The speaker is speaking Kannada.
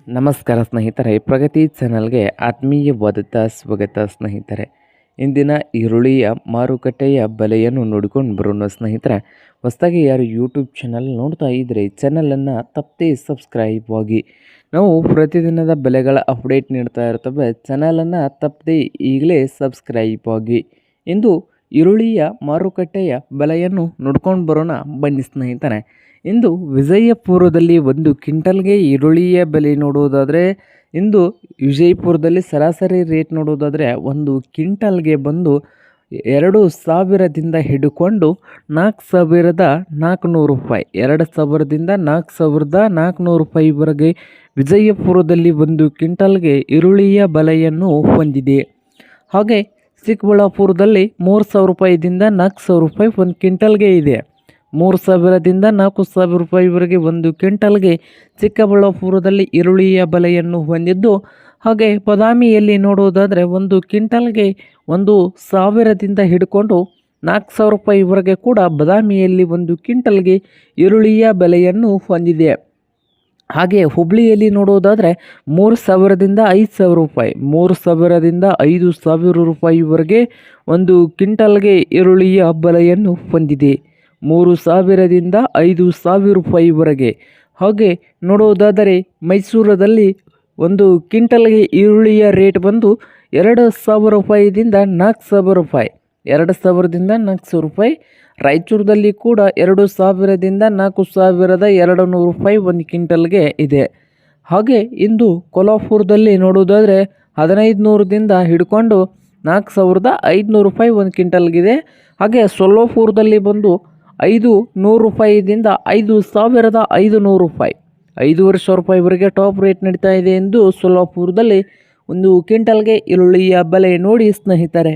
ನಮಸ್ಕಾರ ಸ್ನೇಹಿತರೆ, ಪ್ರಗತಿ ಚಾನಲ್ಗೆ ಆತ್ಮೀಯವಾದಂಥ ಸ್ವಾಗತ ಸ್ನೇಹಿತರೆ. ಇಂದಿನ ಈರುಳ್ಳಿಯ ಮಾರುಕಟ್ಟೆಯ ಬೆಲೆಯನ್ನು ನೋಡಿಕೊಂಡು ಬರೋಣ ಸ್ನೇಹಿತರೆ. ಹೊಸದಾಗಿ ಯಾರು ಯೂಟ್ಯೂಬ್ ಚಾನಲ್ ನೋಡ್ತಾ ಇದ್ದರೆ ಚಾನಲನ್ನು ತಪ್ಪದೇ ಸಬ್ಸ್ಕ್ರೈಬ್ ಆಗಿ. ನಾವು ಪ್ರತಿದಿನದ ಬೆಲೆಗಳ ಅಪ್ಡೇಟ್ ನೀಡ್ತಾ ಇರ್ತವೆ. ಚಾನಲನ್ನು ತಪ್ಪದೇ ಈಗಲೇ ಸಬ್ಸ್ಕ್ರೈಬ್ ಆಗಿ. ಇಂದು ಈರುಳ್ಳಿಯ ಮಾರುಕಟ್ಟೆಯ ಬೆಲೆಯನ್ನು ನೋಡ್ಕೊಂಡು ಬರೋಣ ಬನ್ನಿ ಸ್ನೇಹಿತರೆ. ಇಂದು ವಿಜಯಪುರದಲ್ಲಿ ಒಂದು ಕ್ವಿಂಟಲ್ಗೆ ಈರುಳ್ಳಿಯ ಬೆಲೆ ನೋಡುವುದಾದರೆ, ಇಂದು ವಿಜಯಪುರದಲ್ಲಿ ಸರಾಸರಿ ರೇಟ್ ನೋಡುವುದಾದರೆ ಒಂದು ಕ್ವಿಂಟಲ್ಗೆ ಬಂದು 2,000ದಿಂದ ಹಿಡ್ಕೊಂಡು 4,400 ರೂಪಾಯಿ, 2,000ದಿಂದ 4,400 ರೂಪಾಯಿವರೆಗೆ ವಿಜಯಪುರದಲ್ಲಿ ಒಂದು ಕ್ವಿಂಟಲ್ಗೆ ಈರುಳ್ಳಿಯ ಬೆಲೆಯನ್ನು ಹೊಂದಿದೆ. ಹಾಗೆ ಚಿಕ್ಕಬಳ್ಳಾಪುರದಲ್ಲಿ 3,000 ರೂಪಾಯಿದಿಂದ 4,000 ರೂಪಾಯಿ ಒಂದು ಕ್ವಿಂಟಲ್ಗೆ ಇದೆ. 3,000ದಿಂದ 4,000 ರೂಪಾಯಿವರೆಗೆ ಒಂದು ಕ್ವಿಂಟಲ್ಗೆ ಚಿಕ್ಕಬಳ್ಳಾಪುರದಲ್ಲಿ ಈರುಳ್ಳಿಯ ಬೆಲೆಯನ್ನು ಹೊಂದಿದ್ದು, ಹಾಗೆ ಬಾದಾಮಿಯಲ್ಲಿ ನೋಡುವುದಾದರೆ ಒಂದು ಕ್ವಿಂಟಲ್ಗೆ 1,000ದಿಂದ ಹಿಡ್ಕೊಂಡು 4,000 ರೂಪಾಯಿವರೆಗೆ ಕೂಡ ಬಾದಾಮಿಯಲ್ಲಿ ಒಂದು ಕ್ವಿಂಟಲ್ಗೆ ಈರುಳ್ಳಿಯ ಬೆಲೆಯನ್ನು ಹೊಂದಿದೆ. ಹಾಗೆ ಹುಬ್ಳಿಯಲ್ಲಿ ನೋಡುವುದಾದರೆ 3,000ದಿಂದ 5,000 ರೂಪಾಯಿ, 3,000ದಿಂದ 5,000 ರೂಪಾಯಿವರೆಗೆ ಒಂದು ಕ್ವಿಂಟಲ್ಗೆ ಈರುಳ್ಳಿಯ ಬೆಲೆಯನ್ನು ಹೊಂದಿದೆ. 3,000ದಿಂದ 5,000 ರೂಪಾಯಿವರೆಗೆ. ಹಾಗೆ ನೋಡುವುದಾದರೆ ಮೈಸೂರದಲ್ಲಿ ಒಂದು ಕ್ವಿಂಟಲ್ಗೆ ಈರುಳ್ಳಿಯ ರೇಟ್ ಬಂದು 2,000 ರೂಪಾಯಿದಿಂದ 4,000 ರೂಪಾಯಿ, 2,000ದಿಂದ 4,000 ರೂಪಾಯಿ. ರಾಯಚೂರದಲ್ಲಿ ಕೂಡ 2,000ದಿಂದ 4,200 ರೂಪಾಯಿ ಒಂದು ಕ್ವಿಂಟಲ್ಗೆ ಇದೆ. ಹಾಗೆ ಇಂದು ಕೊಲ್ಹಾಪುರದಲ್ಲಿ ನೋಡುವುದಾದರೆ 1,500ದಿಂದ ಹಿಡ್ಕೊಂಡು 4,500 ರೂಪಾಯಿ ಒಂದು ಕ್ವಿಂಟಲ್ಗಿದೆ. ಹಾಗೆ ಸೊಲ್ಲಾಪುರದಲ್ಲಿ ಬಂದು 500 ರೂಪಾಯಿದಿಂದ 5,500 ರೂಪಾಯಿ, 5,500 ರೂಪಾಯಿವರೆಗೆ ಟಾಪ್ ರೇಟ್ ನಡೀತಾ ಇದೆ ಎಂದು ಸೊಲ್ಲಾಪುರದಲ್ಲಿ ಒಂದು ಕ್ವಿಂಟಲ್ಗೆ ಈರುಳ್ಳಿಯ ಬೆಲೆ ನೋಡಿ ಸ್ನೇಹಿತರೆ.